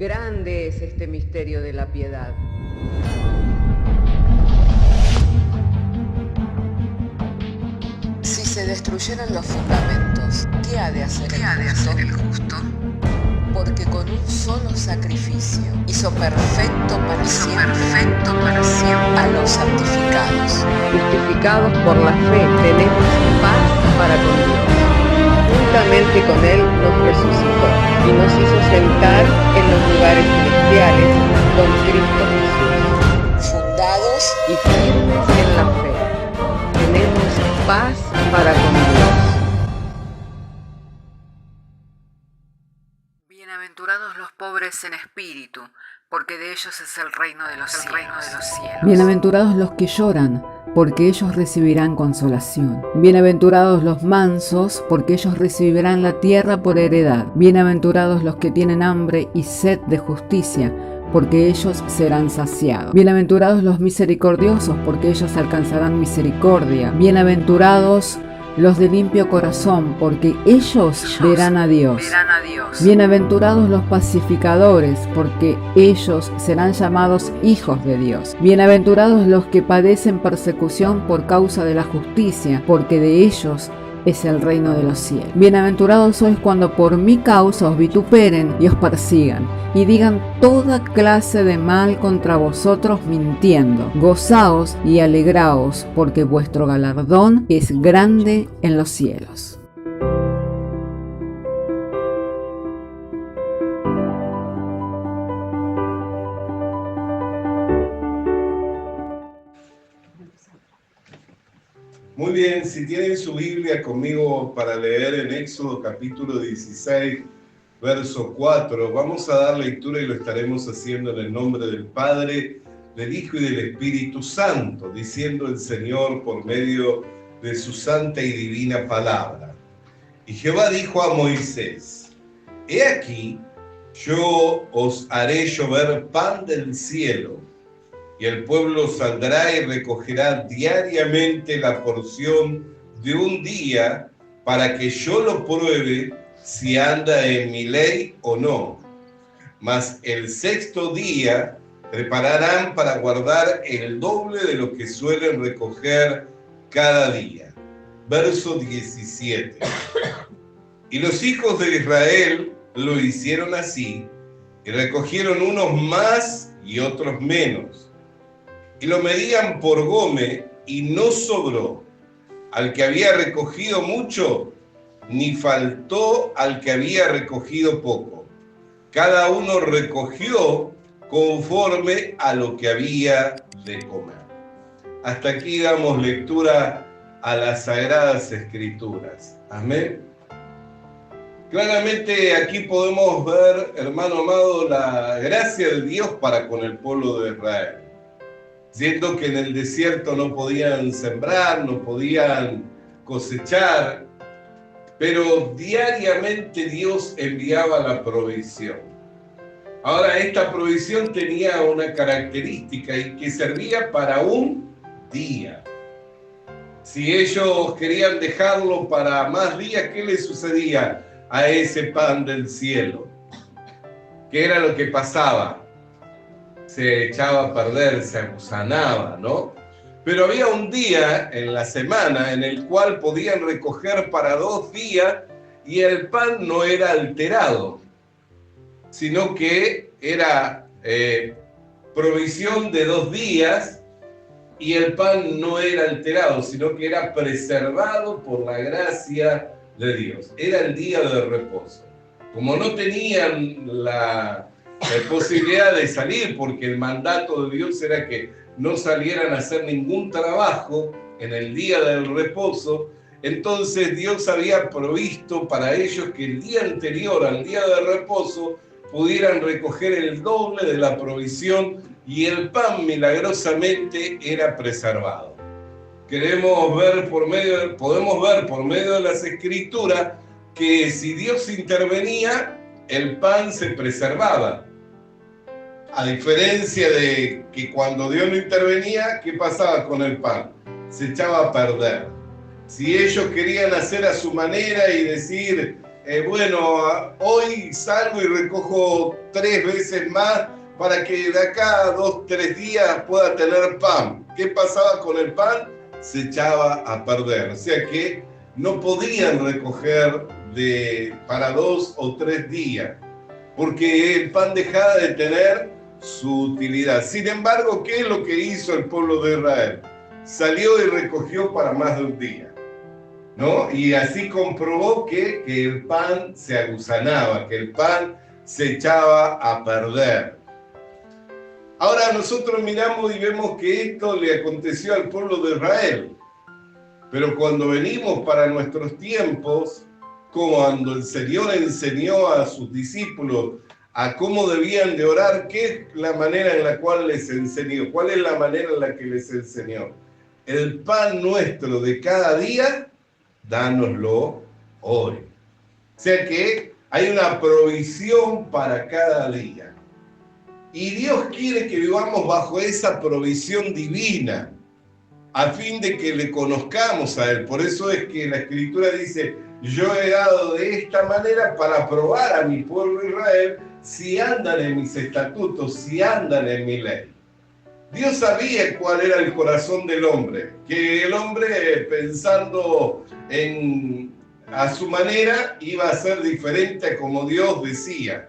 Grande es este misterio de la piedad. Si se destruyeran los fundamentos, ¿qué ha de hacer el justo? Porque con un solo sacrificio hizo perfecto para siempre a los santificados. Justificados por la fe, tenemos paz para con Dios. Juntamente con Él nos resucitó y nos hizo sentar en los lugares celestiales con Cristo Jesús. Fundados Y firmes en la fe, tenemos paz para con Dios. Bienaventurados los pobres en espíritu, porque de ellos es el reino de los cielos. Bienaventurados los que lloran, porque ellos recibirán consolación. Bienaventurados los mansos, porque ellos recibirán la tierra por heredad. Bienaventurados los que tienen hambre y sed de justicia, porque ellos serán saciados. Bienaventurados los misericordiosos, porque ellos alcanzarán misericordia. Bienaventurados los de limpio corazón, porque ellos verán a Dios. Bienaventurados los pacificadores, porque ellos serán llamados hijos de Dios. Bienaventurados los que padecen persecución por causa de la justicia, porque de ellos es el reino de los cielos. Bienaventurados sois cuando por mi causa os vituperen y os persigan, y digan toda clase de mal contra vosotros mintiendo. Gozaos y alegraos, porque vuestro galardón es grande en los cielos. Muy bien, si tienen su Biblia conmigo para leer en Éxodo capítulo 16, verso 4, vamos a dar lectura y lo estaremos haciendo en el nombre del Padre, del Hijo y del Espíritu Santo, diciendo el Señor por medio de su santa y divina palabra. Y Jehová dijo a Moisés: He aquí, yo os haré llover pan del cielo, y el pueblo saldrá y recogerá diariamente la porción de un día para que yo lo pruebe si anda en mi ley o no. Mas el sexto día prepararán para guardar el doble de lo que suelen recoger cada día. Verso 17. Y los hijos de Israel lo hicieron así, y recogieron unos más y otros menos. Y lo medían por gome, y no sobró al que había recogido mucho, ni faltó al que había recogido poco. Cada uno recogió conforme a lo que había de comer. Hasta aquí damos lectura a las Sagradas Escrituras. Amén. Claramente aquí podemos ver, hermano amado, la gracia de Dios para con el pueblo de Israel. Siendo que en el desierto no podían sembrar, no podían cosechar, pero diariamente Dios enviaba la provisión. Ahora, esta provisión tenía una característica y que servía para un día. Si ellos querían dejarlo para más días, ¿qué les sucedía a ese pan del cielo? ¿Qué era lo que pasaba? Se echaba a perder, se agusanaba, ¿no? Pero había un día en la semana en el cual podían recoger para 2 días y el pan no era alterado, sino que era provisión de 2 días y el pan no era alterado, sino que era preservado por la gracia de Dios. Era el día de reposo. Como no tenían la posibilidad de salir, porque el mandato de Dios era que no salieran a hacer ningún trabajo en el día del reposo, entonces Dios había provisto para ellos que el día anterior al día del reposo pudieran recoger el doble de la provisión y el pan milagrosamente era preservado. Podemos ver por medio de las Escrituras que si Dios intervenía, el pan se preservaba. A diferencia de que cuando Dios no intervenía, ¿qué pasaba con el pan? Se echaba a perder. Si ellos querían hacer a su manera y decir, hoy salgo y recojo 3 veces más para que de acá a 2, 3 días pueda tener pan. ¿Qué pasaba con el pan? Se echaba a perder. O sea que no podían recoger para 2 o 3 días, porque el pan dejaba de tener su utilidad. Sin embargo, ¿qué es lo que hizo el pueblo de Israel? Salió y recogió para más de un día, ¿no? Y así comprobó que el pan se agusanaba, que el pan se echaba a perder. Ahora nosotros miramos y vemos que esto le aconteció al pueblo de Israel. Pero cuando venimos para nuestros tiempos, cuando el Señor enseñó a sus discípulos a cómo debían de orar, ¿qué es la manera en la cual les enseñó? ¿Cuál es la manera en la que les enseñó? El pan nuestro de cada día, dánoslo hoy. O sea que hay una provisión para cada día. Y Dios quiere que vivamos bajo esa provisión divina, a fin de que le conozcamos a Él. Por eso es que la Escritura dice, yo he dado de esta manera para probar a mi pueblo Israel si andan en mis estatutos, si andan en mi ley. Dios sabía cuál era el corazón del hombre, que el hombre pensando a su manera iba a ser diferente a como Dios decía.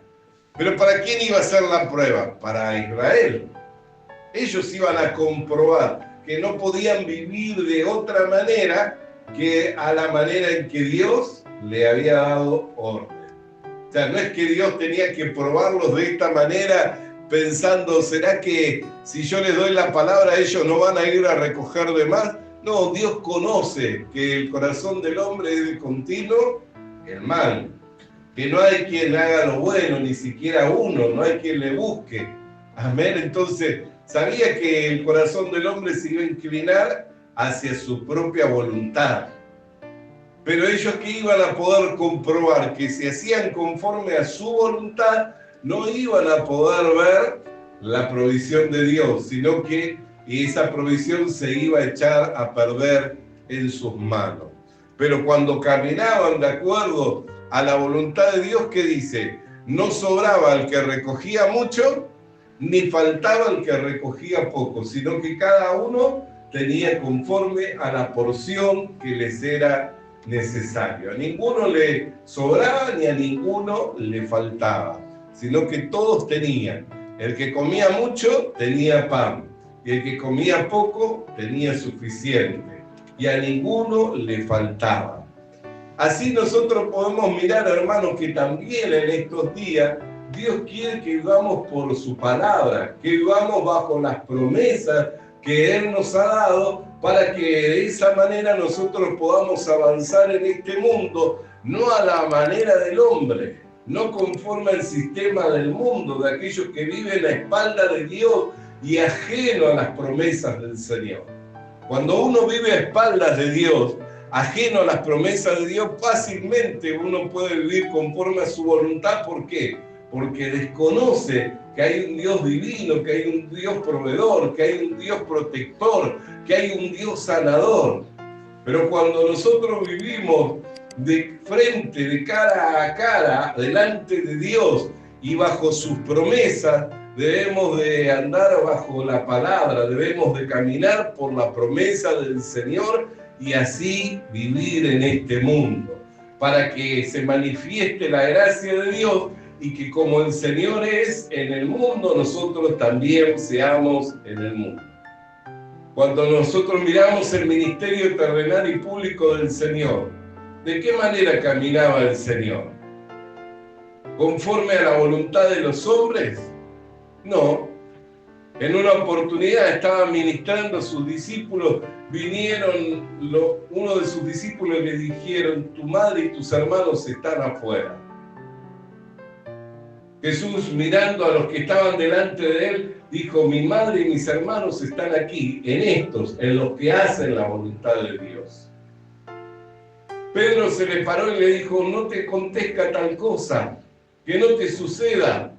Pero ¿para quién iba a ser la prueba? Para Israel. Ellos iban a comprobar que no podían vivir de otra manera que a la manera en que Dios le había dado orden. O sea, no es que Dios tenía que probarlos de esta manera pensando, ¿será que si yo les doy la palabra ellos no van a ir a recoger de más? No, Dios conoce que el corazón del hombre es de continuo el mal, que no hay quien haga lo bueno, ni siquiera uno, no hay quien le busque. Amén. Entonces, sabía que el corazón del hombre se iba a inclinar hacia su propia voluntad. Pero ellos que iban a poder comprobar que si hacían conforme a su voluntad, no iban a poder ver la provisión de Dios, sino que esa provisión se iba a echar a perder en sus manos. Pero cuando caminaban de acuerdo a la voluntad de Dios, ¿qué dice? No sobraba el que recogía mucho, ni faltaba el que recogía poco, sino que cada uno tenía conforme a la porción que les era necesario. A ninguno le sobraba ni a ninguno le faltaba, sino que todos tenían. El que comía mucho tenía pan, y el que comía poco tenía suficiente, y a ninguno le faltaba. Así nosotros podemos mirar, hermanos, que también en estos días Dios quiere que vivamos por su palabra, que vivamos bajo las promesas que Él nos ha dado, para que de esa manera nosotros podamos avanzar en este mundo, no a la manera del hombre, no conforme al sistema del mundo, de aquellos que viven a espaldas de Dios y ajeno a las promesas del Señor. Cuando uno vive a espaldas de Dios, ajeno a las promesas de Dios, fácilmente uno puede vivir conforme a su voluntad. ¿Por qué? Porque desconoce que hay un Dios divino, que hay un Dios proveedor, que hay un Dios protector, que hay un Dios sanador. Pero cuando nosotros vivimos de frente, de cara a cara, delante de Dios y bajo sus promesas, debemos de andar bajo la palabra, debemos de caminar por la promesa del Señor y así vivir en este mundo, para que se manifieste la gracia de Dios y que como el Señor es en el mundo, nosotros también seamos en el mundo. Cuando nosotros miramos el ministerio terrenal y público del Señor, ¿de qué manera caminaba el Señor? ¿Conforme a la voluntad de los hombres? No. En una oportunidad estaba ministrando a sus discípulos, vinieron uno de sus discípulos y le dijeron, tu madre y tus hermanos están afuera. Jesús, mirando a los que estaban delante de él, dijo, mi madre y mis hermanos están aquí, en los que hacen la voluntad de Dios. Pedro se le paró y le dijo, no te acontezca tal cosa, que no te suceda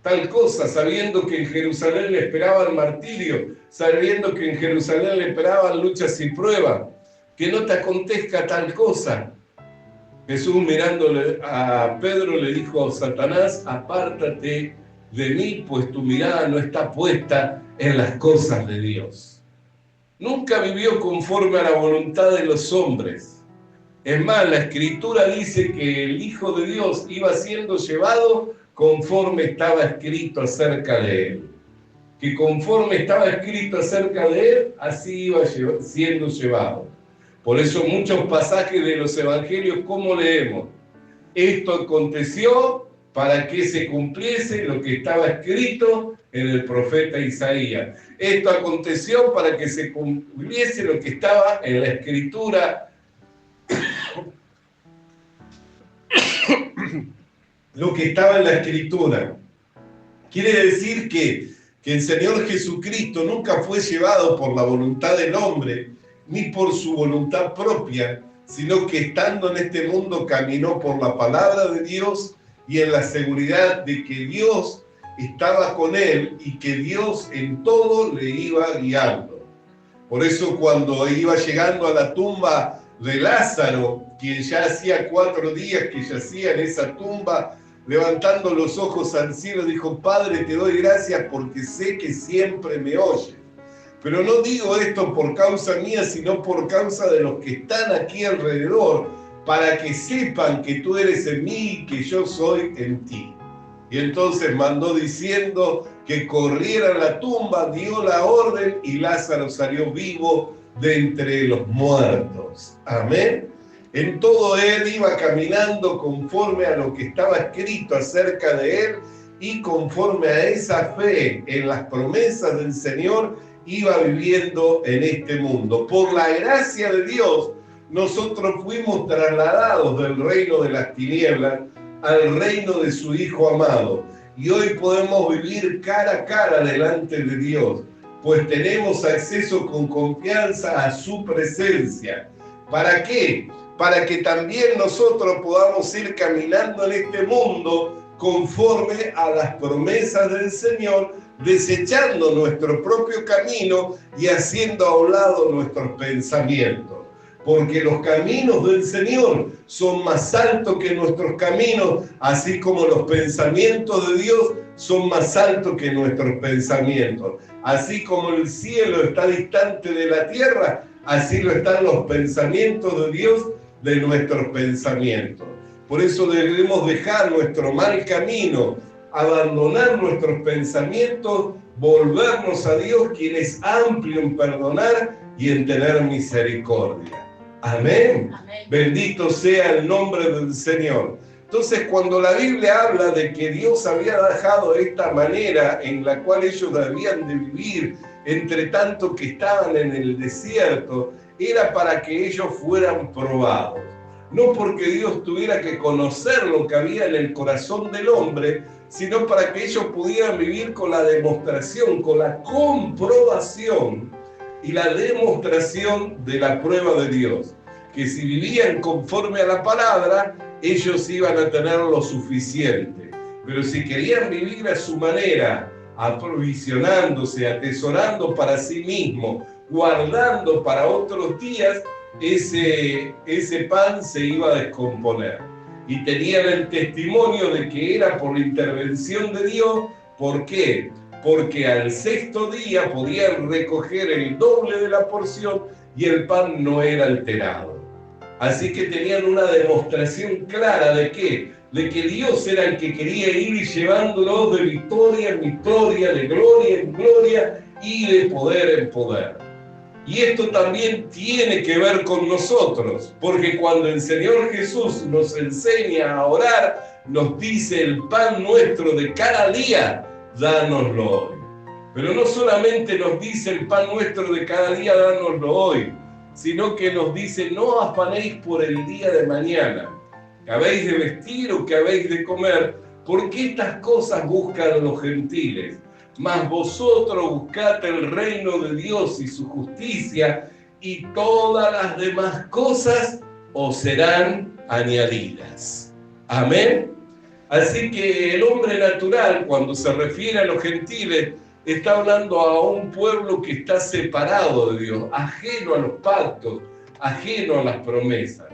tal cosa, sabiendo que en Jerusalén le esperaba el martirio, sabiendo que en Jerusalén le esperaban luchas y pruebas, que no te acontezca tal cosa. Jesús, mirándole a Pedro, le dijo: Satanás, apártate de mí, pues tu mirada no está puesta en las cosas de Dios. Nunca vivió conforme a la voluntad de los hombres. Es más, la Escritura dice que el Hijo de Dios iba siendo llevado conforme estaba escrito acerca de él. Que conforme estaba escrito acerca de él, así iba siendo llevado. Por eso muchos pasajes de los evangelios, ¿cómo leemos? Esto aconteció para que se cumpliese lo que estaba escrito en el profeta Isaías. Esto aconteció para que se cumpliese lo que estaba en la Escritura. Lo que estaba en la Escritura. Quiere decir que el Señor Jesucristo nunca fue llevado por la voluntad del hombre, ni por su voluntad propia, sino que estando en este mundo caminó por la palabra de Dios y en la seguridad de que Dios estaba con él y que Dios en todo le iba guiando. Por eso cuando iba llegando a la tumba de Lázaro, quien ya hacía 4 días que yacía en esa tumba, levantando los ojos al cielo, dijo: Padre, te doy gracias porque sé que siempre me oyes. Pero no digo esto por causa mía, sino por causa de los que están aquí alrededor, para que sepan que tú eres en mí y que yo soy en ti. Y entonces mandó diciendo que corrieran la tumba, dio la orden y Lázaro salió vivo de entre los muertos. Amén. En todo él iba caminando conforme a lo que estaba escrito acerca de él y conforme a esa fe en las promesas del Señor iba viviendo en este mundo. Por la gracia de Dios, nosotros fuimos trasladados del reino de las tinieblas al reino de su Hijo amado. Y hoy podemos vivir cara a cara delante de Dios, pues tenemos acceso con confianza a su presencia. ¿Para qué? Para que también nosotros podamos ir caminando en este mundo conforme a las promesas del Señor, desechando nuestro propio camino y haciendo a un lado nuestros pensamientos. Porque los caminos del Señor son más altos que nuestros caminos, así como los pensamientos de Dios son más altos que nuestros pensamientos. Así como el cielo está distante de la tierra, así lo están los pensamientos de Dios de nuestros pensamientos. Por eso debemos dejar nuestro mal camino, abandonar nuestros pensamientos, volvernos a Dios, quien es amplio en perdonar y en tener misericordia. Amén. Amén. Bendito sea el nombre del Señor. Entonces, cuando la Biblia habla de que Dios había dejado esta manera en la cual ellos debían de vivir, entre tanto que estaban en el desierto, era para que ellos fueran probados. No porque Dios tuviera que conocer lo que había en el corazón del hombre, sino para que ellos pudieran vivir con la demostración, con la comprobación y la demostración de la prueba de Dios. Que si vivían conforme a la palabra, ellos iban a tener lo suficiente. Pero si querían vivir a su manera, aprovisionándose, atesorando para sí mismos, guardando para otros días, ese pan se iba a descomponer. Y tenían el testimonio de que era por la intervención de Dios. ¿Por qué? Porque al 6º día podían recoger el doble de la porción y el pan no era alterado. Así que tenían una demostración clara de ¿qué? De que Dios era el que quería ir llevándolos de victoria en victoria, de gloria en gloria y de poder en poder. Y esto también tiene que ver con nosotros, porque cuando el Señor Jesús nos enseña a orar, nos dice: el pan nuestro de cada día, dánoslo hoy. Pero no solamente nos dice el pan nuestro de cada día, dánoslo hoy, sino que nos dice: no afanéis por el día de mañana, que habéis de vestir o que habéis de comer, porque estas cosas buscan los gentiles. Mas vosotros buscad el reino de Dios y su justicia, y todas las demás cosas os serán añadidas. Amén. Así que el hombre natural, cuando se refiere a los gentiles, está hablando a un pueblo que está separado de Dios, ajeno a los pactos, ajeno a las promesas.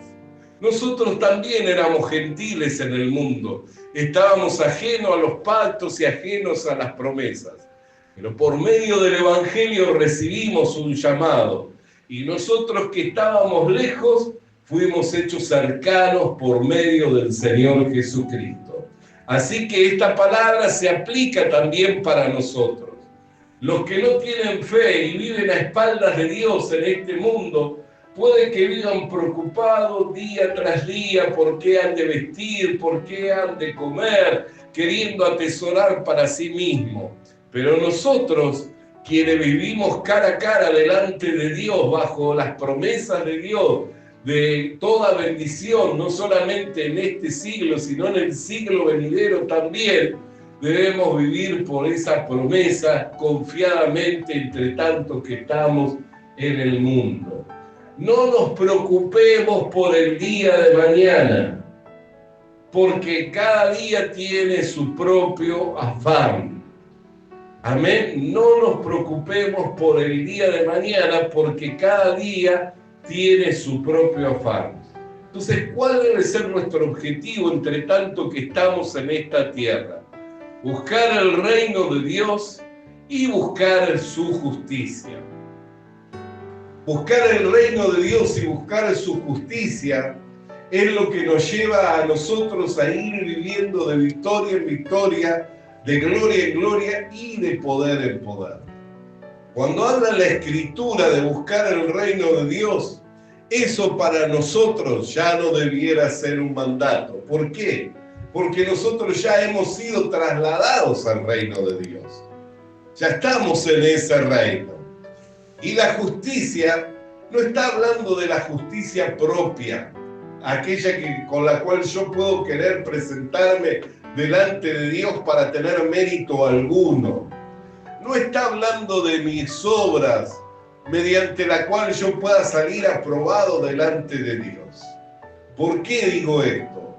nosotros también éramos gentiles en el mundo. Estábamos ajenos a los pactos y ajenos a las promesas. Pero por medio del Evangelio recibimos un llamado. Y nosotros que estábamos lejos, fuimos hechos cercanos por medio del Señor Jesucristo. Así que esta palabra se aplica también para nosotros. Los que no tienen fe y viven a espaldas de Dios en este mundo, puede que vivan preocupados día tras día por qué han de vestir, por qué han de comer, queriendo atesorar para sí mismos. Pero nosotros, quienes vivimos cara a cara delante de Dios, bajo las promesas de Dios, de toda bendición, no solamente en este siglo, sino en el siglo venidero también, debemos vivir por esa promesa confiadamente entre tanto que estamos en el mundo. No nos preocupemos por el día de mañana, porque cada día tiene su propio afán. Amén. No nos preocupemos por el día de mañana, porque cada día tiene su propio afán. Entonces, ¿cuál debe ser nuestro objetivo entre tanto que estamos en esta tierra? Buscar el reino de Dios y buscar su justicia. Buscar el reino de Dios y buscar su justicia es lo que nos lleva a nosotros a ir viviendo de victoria en victoria, de gloria en gloria y de poder en poder. Cuando habla la Escritura de buscar el reino de Dios, eso para nosotros ya no debiera ser un mandato. ¿Por qué? Porque nosotros ya hemos sido trasladados al reino de Dios. Ya estamos en ese reino. Y la justicia no está hablando de la justicia propia, aquella con la cual yo puedo querer presentarme delante de Dios para tener mérito alguno. No está hablando de mis obras, mediante la cual yo pueda salir aprobado delante de Dios. ¿Por qué digo esto?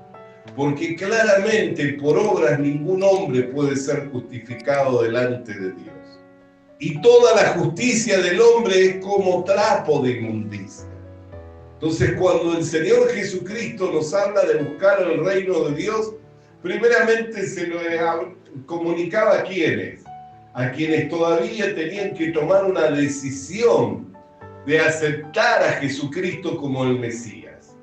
Porque claramente por obras ningún hombre puede ser justificado delante de Dios. Y toda la justicia del hombre es como trapo de inmundicia. Entonces, cuando el Señor Jesucristo nos habla de buscar el reino de Dios, primeramente se lo comunicaba a quienes todavía tenían que tomar una decisión de aceptar a Jesucristo como el Mesías.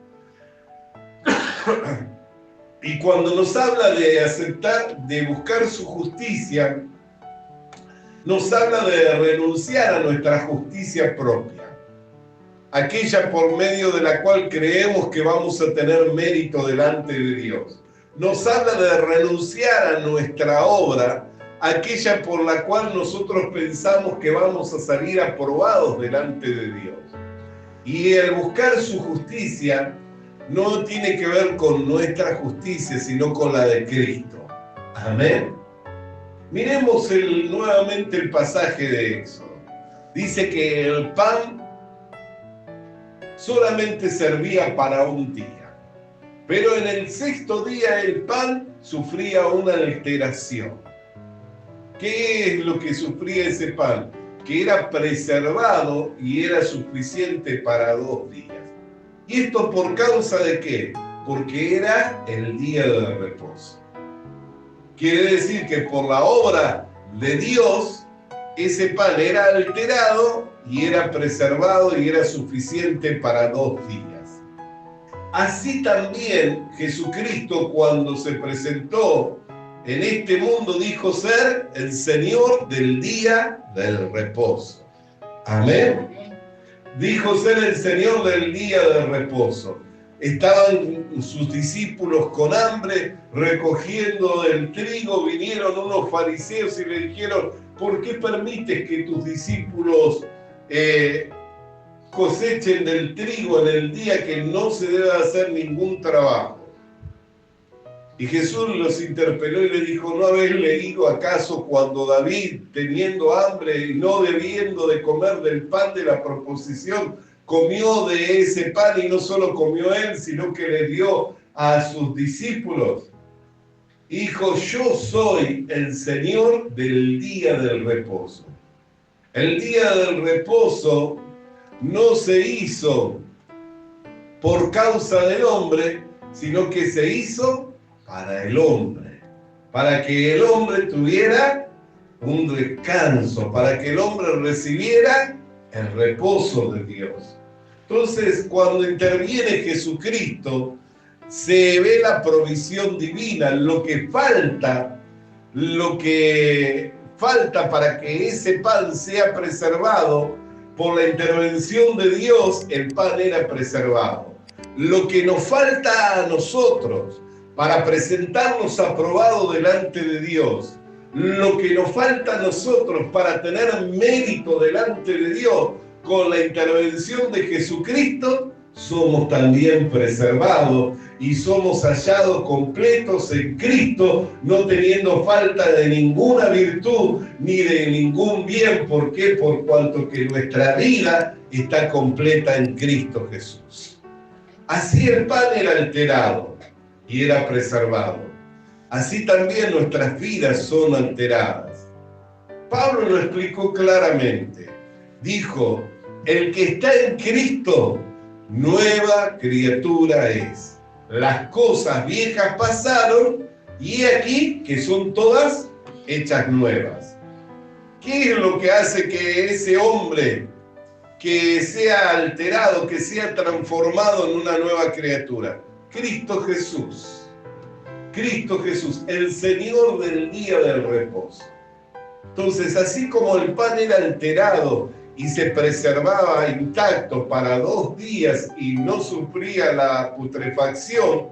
Y cuando nos habla de aceptar, de buscar su justicia, nos habla de renunciar a nuestra justicia propia, aquella por medio de la cual creemos que vamos a tener mérito delante de Dios. Nos habla de renunciar a nuestra obra, aquella por la cual nosotros pensamos que vamos a salir aprobados delante de Dios. Y el buscar su justicia no tiene que ver con nuestra justicia, sino con la de Cristo. Amén. Miremos nuevamente el pasaje de Éxodo. Dice que el pan solamente servía para un día, pero en el sexto día el pan sufría una alteración. ¿Qué es lo que sufría ese pan? Que era preservado y era suficiente para 2 días. ¿Y esto por causa de qué? Porque era el día del reposo. Quiere decir que por la obra de Dios, ese pan era alterado y era preservado y era suficiente para 2 días. Así también Jesucristo, cuando se presentó en este mundo, dijo ser el Señor del día del reposo. Amén. Dijo ser el Señor del día del reposo. Estaban sus discípulos con hambre, recogiendo del trigo. Vinieron unos fariseos y le dijeron: ¿por qué permites que tus discípulos cosechen del trigo en el día que no se debe hacer ningún trabajo? Y Jesús los interpeló y le dijo: ¿no habéis leído acaso cuando David, teniendo hambre y no debiendo de comer del pan de la proposición, comió de ese pan, y no solo comió él, sino que le dio a sus discípulos? Dijo: yo soy el Señor del día del reposo. El día del reposo no se hizo por causa del hombre, sino que se hizo para el hombre, para que el hombre tuviera un descanso, para que el hombre recibiera el reposo de Dios. Entonces, cuando interviene Jesucristo, se ve la provisión divina, lo que falta para que ese pan sea preservado. Por la intervención de Dios, el pan era preservado. Lo que nos falta a nosotros para presentarnos aprobados delante de Dios, lo que nos falta a nosotros para tener mérito delante de Dios, con la intervención de Jesucristo, somos también preservados y somos hallados completos en Cristo, no teniendo falta de ninguna virtud ni de ningún bien. ¿Por qué? Por cuanto que nuestra vida está completa en Cristo Jesús. Así el pan era alterado y era preservado. Así también nuestras vidas son alteradas. Pablo lo explicó claramente. Dijo, el que está en Cristo, nueva criatura es. Las cosas viejas pasaron y he aquí que son todas hechas nuevas. ¿Qué es lo que hace que ese hombre que sea alterado, que sea transformado en una nueva criatura? Cristo Jesús. Cristo Jesús, el Señor del día del reposo. Entonces, así como el pan era alterado y se preservaba intacto para 2 días y no sufría la putrefacción,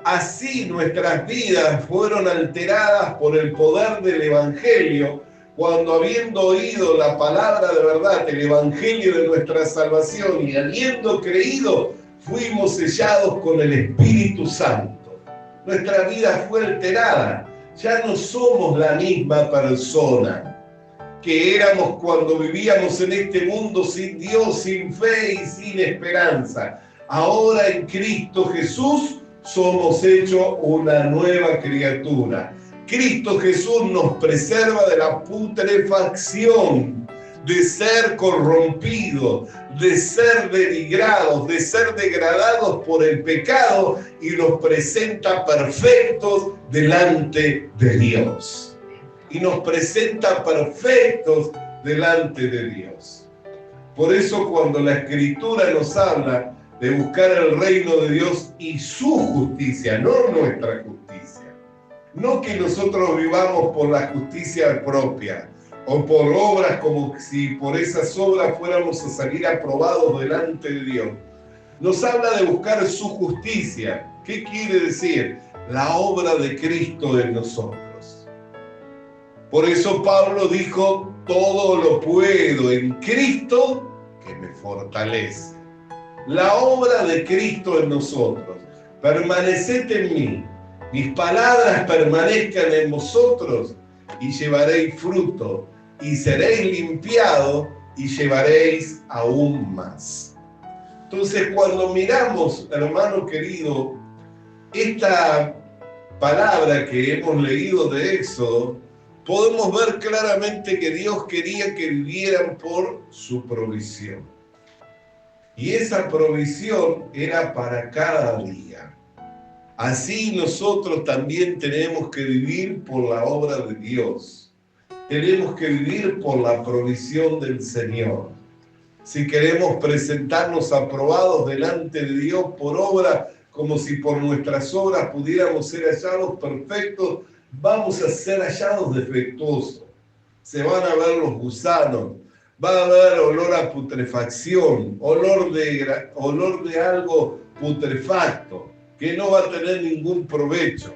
así nuestras vidas fueron alteradas por el poder del Evangelio, cuando habiendo oído la palabra de verdad, el Evangelio de nuestra salvación, y habiendo creído, fuimos sellados con el Espíritu Santo. Nuestra vida fue alterada, ya no somos la misma persona que éramos cuando vivíamos en este mundo sin Dios, sin fe y sin esperanza. Ahora en Cristo Jesús somos hechos una nueva criatura. Cristo Jesús nos preserva de la putrefacción, de ser corrompidos, de ser denigrados, de ser degradados por el pecado, y nos presenta perfectos delante de Dios. Y nos presenta perfectos delante de Dios. Por eso cuando la Escritura nos habla de buscar el reino de Dios y su justicia, no nuestra justicia, no que nosotros vivamos por la justicia propia o por obras como si por esas obras fuéramos a salir aprobados delante de Dios. Nos habla de buscar su justicia. ¿Qué quiere decir? La obra de Cristo en nosotros. Por eso Pablo dijo, todo lo puedo en Cristo que me fortalece. La obra de Cristo en nosotros. Permaneced en mí, mis palabras permanezcan en vosotros, y llevaréis fruto, y seréis limpiados, y llevaréis aún más. Entonces, cuando miramos, hermano querido, esta palabra que hemos leído de Éxodo, podemos ver claramente que Dios quería que vivieran por su provisión. Y esa provisión era para cada día. Así nosotros también tenemos que vivir por la obra de Dios. Tenemos que vivir por la provisión del Señor. Si queremos presentarnos aprobados delante de Dios por obra, como si por nuestras obras pudiéramos ser hallados perfectos, vamos a ser hallados defectuosos. Se van a ver los gusanos, va a haber olor a putrefacción, olor de algo putrefacto, que no va a tener ningún provecho.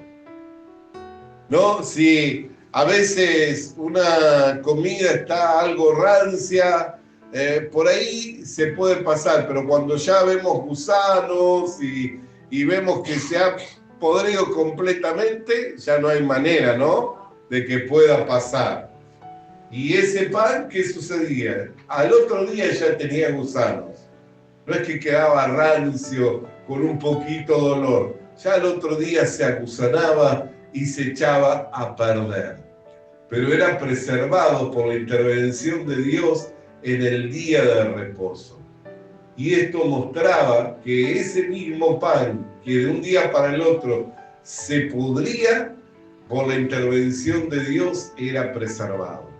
¿No? Si a veces una comida está algo rancia, por ahí se puede pasar, pero cuando ya vemos gusanos y vemos que se ha podrido completamente, ya no hay manera, ¿no?, de que pueda pasar. Y ese pan, ¿qué sucedía? Al otro día ya tenía gusanos. No es que quedaba rancio con un poquito de olor. Ya al otro día se agusanaba y se echaba a perder. Pero era preservado por la intervención de Dios en el día del reposo. y esto mostraba que ese mismo pan que de un día para el otro se pudría, por la intervención de Dios era preservado.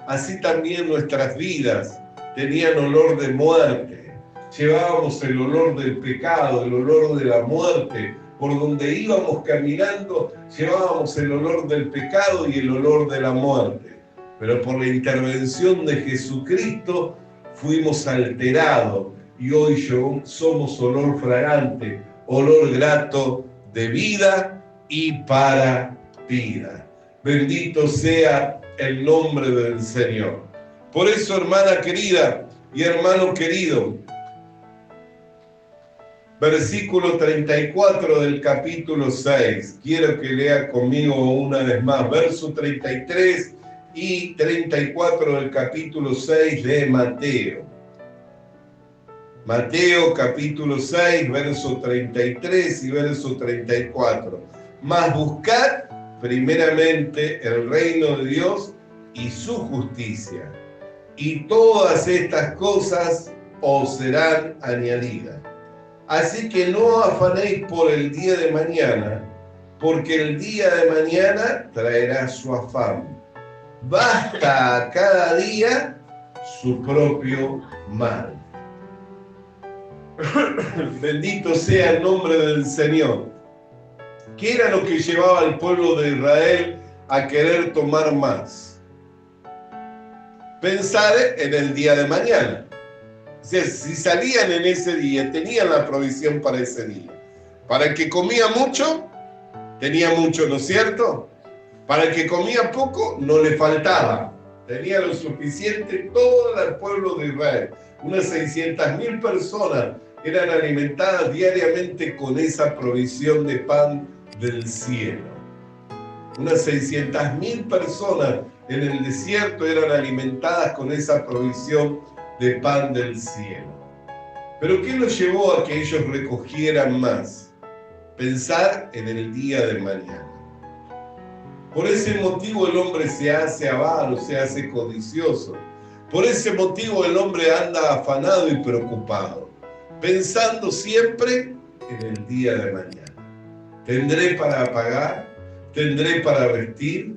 Así también nuestras vidas tenían olor de muerte. Llevábamos el olor del pecado, el olor de la muerte. Por donde íbamos caminando, llevábamos el olor del pecado y el olor de la muerte. Pero por la intervención de Jesucristo fuimos alterados y hoy somos olor fragante, olor grato de vida y para vida. Bendito sea el nombre del Señor. Por eso, hermana querida y hermano querido, versículo 34 del capítulo 6. Quiero que lea conmigo una vez más. Verso 33 y 34 del capítulo 6 de Mateo. Mateo capítulo 6, verso 33 y verso 34. Mas buscad primeramente el reino de Dios y su justicia, y todas estas cosas os serán añadidas. Así que no afanéis por el día de mañana, porque el día de mañana traerá su afán. Basta a cada día su propio mal. Bendito sea el nombre del Señor. ¿Qué era lo que llevaba al pueblo de Israel a querer tomar más? Pensar en el día de mañana. O sea, si salían en ese día, tenían la provisión para ese día. Para el que comía mucho, tenía mucho, ¿no es cierto? Para el que comía poco, no le faltaba. Tenía lo suficiente todo el pueblo de Israel. Unas 600.000 personas eran alimentadas diariamente con esa provisión de pan del cielo. Unas 600.000 personas en el desierto eran alimentadas con esa provisión de pan del cielo. Pero ¿qué los llevó a que ellos recogieran más? Pensar en el día de mañana. Por ese motivo el hombre se hace avaro, se hace codicioso. Por ese motivo el hombre anda afanado y preocupado, pensando siempre en el día de mañana. ¿Tendré para pagar? ¿Tendré para vestir?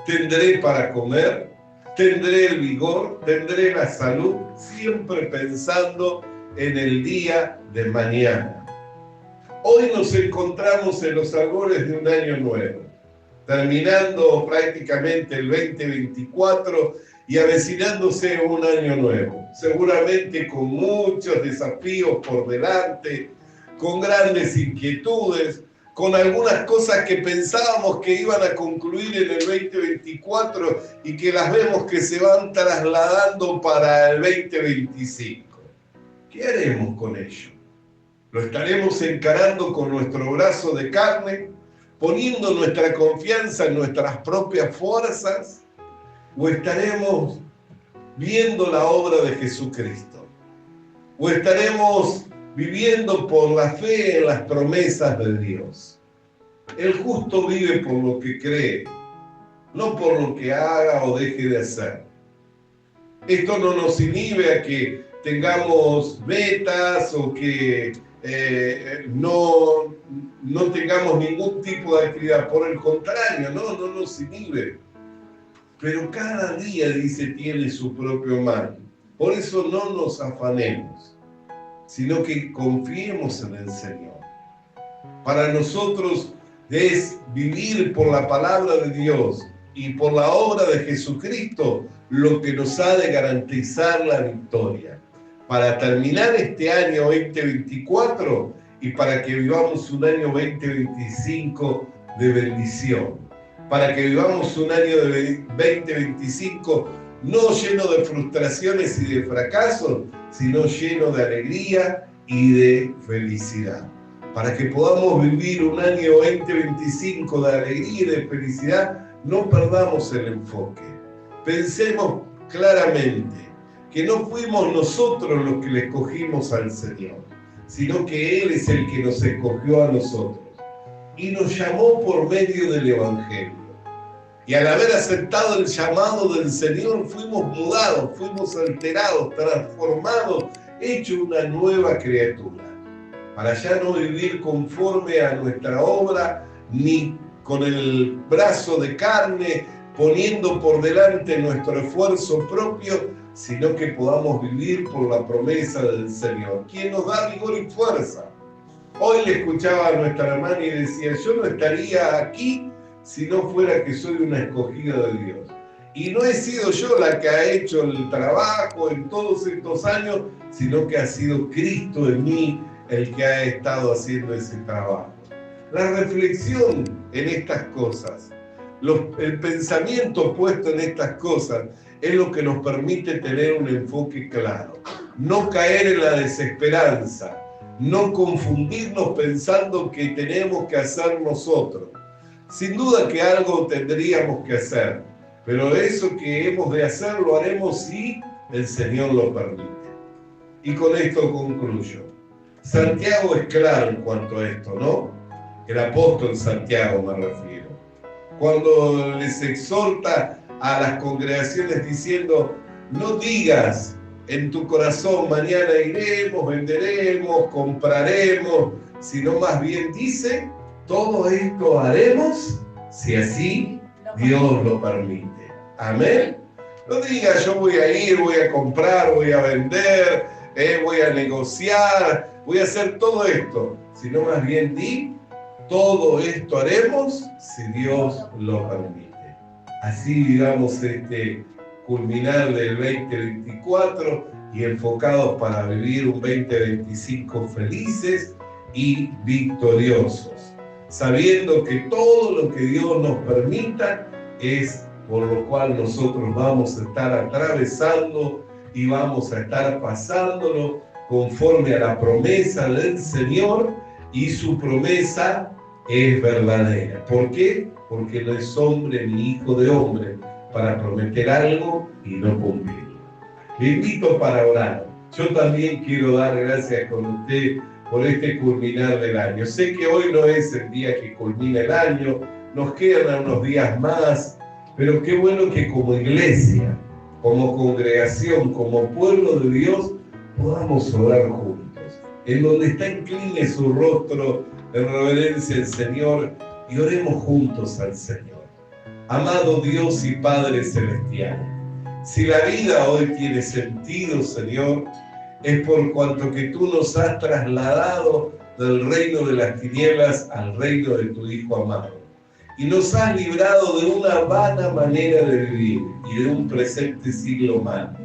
¿Tendré para comer? ¿Tendré el vigor? ¿Tendré la salud? Siempre pensando en el día de mañana. Hoy nos encontramos en los albores de un año nuevo, terminando prácticamente el 2024 y avecinándose un año nuevo, seguramente con muchos desafíos por delante, con grandes inquietudes, con algunas cosas que pensábamos que iban a concluir en el 2024 y que las vemos que se van trasladando para el 2025. ¿Qué haremos con ello? ¿Lo estaremos encarando con nuestro brazo de carne, poniendo nuestra confianza en nuestras propias fuerzas? ¿O estaremos viendo la obra de Jesucristo? ¿O estaremos viviendo por la fe en las promesas de Dios? El justo vive por lo que cree, no por lo que haga o deje de hacer. Esto no nos inhibe a que tengamos metas o que no tengamos ningún tipo de actividad. Por el contrario, no nos inhibe. Pero cada día, dice, tiene su propio mal. Por eso no nos afanemos, sino que confiemos en el Señor. Para nosotros es vivir por la palabra de Dios y por la obra de Jesucristo lo que nos ha de garantizar la victoria. Para terminar este año 2024 y para que vivamos un año 2025 de bendición. Para que vivamos un año de 2025 no lleno de frustraciones y de fracasos, sino lleno de alegría y de felicidad. Para que podamos vivir un año 2025 de alegría y de felicidad, no perdamos el enfoque. Pensemos claramente que no fuimos nosotros los que le escogimos al Señor, sino que Él es el que nos escogió a nosotros y nos llamó por medio del Evangelio. Y al haber aceptado el llamado del Señor, fuimos mudados, fuimos alterados, transformados hecho una nueva criatura, para ya no vivir conforme a nuestra obra, ni con el brazo de carne, poniendo por delante nuestro esfuerzo propio, sino que podamos vivir por la promesa del Señor, quien nos da vigor y fuerza. Hoy le escuchaba a nuestra hermana y decía, yo no estaría aquí si no fuera que soy una escogida de Dios. Y no he sido yo la que ha hecho el trabajo en todos estos años, sino que ha sido Cristo en mí el que ha estado haciendo ese trabajo. La reflexión en estas cosas, el pensamiento puesto en estas cosas, es lo que nos permite tener un enfoque claro. No caer en la desesperanza, no confundirnos pensando que tenemos que hacer nosotros. Sin duda que algo tendríamos que hacer, pero eso que hemos de hacer lo haremos si el Señor lo permite. Y con esto concluyo. Santiago es claro en cuanto a esto, ¿no? El apóstol Santiago me refiero. Cuando les exhorta a las congregaciones diciendo, no digas en tu corazón, mañana iremos, venderemos, compraremos, sino más bien dice, todo esto haremos si así Dios lo permite. Amén. No diga yo voy a ir, voy a comprar, voy a vender, voy a negociar, voy a hacer todo esto, sino más bien di, todo esto haremos si Dios lo permite. Así digamos este culminar del 2024 y enfocados para vivir un 2025 felices y victoriosos, sabiendo que todo lo que Dios nos permita es por lo cual nosotros vamos a estar atravesando y vamos a estar pasándolo conforme a la promesa del Señor, y su promesa es verdadera. ¿Por qué? Porque no es hombre ni hijo de hombre para prometer algo y no cumplirlo. Le invito para orar. Yo también quiero dar gracias con usted por este culminar del año. Sé que hoy no es el día que culmina el año, nos quedan unos días más, pero qué bueno que como iglesia, como congregación, como pueblo de Dios, podamos orar juntos. En donde está incline su rostro en reverencia al Señor y oremos juntos al Señor. Amado Dios y Padre Celestial, si la vida hoy tiene sentido, Señor, es por cuanto que tú nos has trasladado del reino de las tinieblas al reino de tu Hijo amado. Y nos has librado de una vana manera de vivir y de un presente siglo malo,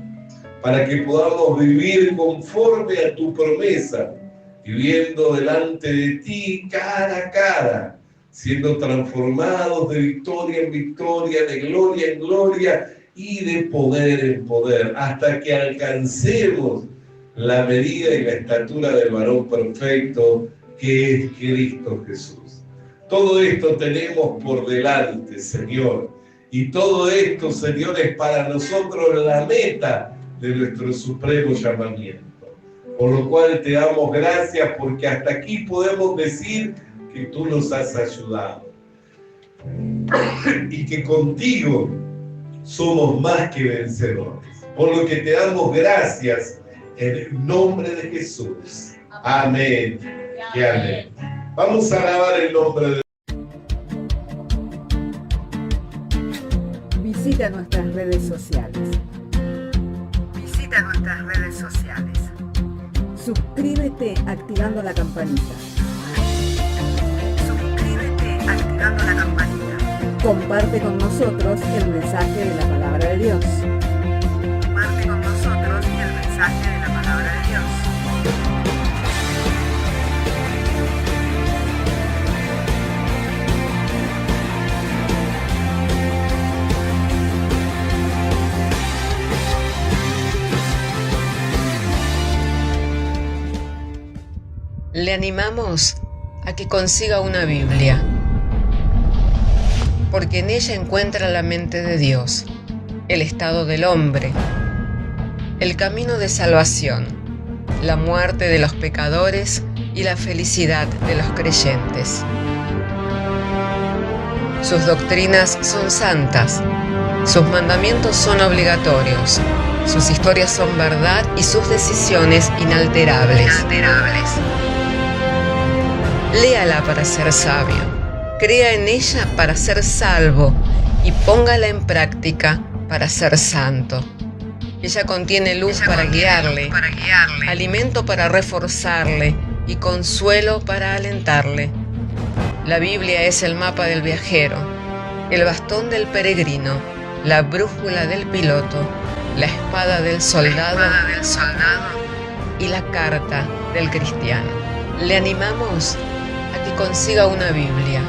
para que podamos vivir conforme a tu promesa, viviendo delante de ti cara a cara, siendo transformados de victoria en victoria, de gloria en gloria y de poder en poder, hasta que alcancemos la medida y la estatura del varón perfecto, que es Cristo Jesús. Todo esto tenemos por delante, Señor, y todo esto, Señor, es para nosotros la meta de nuestro supremo llamamiento. Por lo cual te damos gracias, porque hasta aquí podemos decir que tú nos has ayudado y que contigo somos más que vencedores. Por lo que te damos gracias en el nombre de Jesús. Amén y amén. Vamos a alabar el nombre de Visita nuestras redes sociales. Visita nuestras redes sociales. Suscríbete activando la campanita. Suscríbete activando la campanita. Comparte con nosotros el mensaje de la palabra de Dios. Comparte con nosotros el mensaje de la palabra de Dios. Le animamos a que consiga una Biblia, porque en ella encuentra la mente de Dios, el estado del hombre, el camino de salvación, la muerte de los pecadores y la felicidad de los creyentes. Sus doctrinas son santas, Sus mandamientos son obligatorios, sus historias son verdad y sus decisiones inalterables. Léala para ser sabio, crea en ella para ser salvo y póngala en práctica para ser santo. Ella contiene luz para guiarle, alimento para reforzarle y consuelo para alentarle. La Biblia es el mapa del viajero, el bastón del peregrino, la brújula del piloto, la espada del soldado y la carta del cristiano. Le animamos a que consiga una Biblia,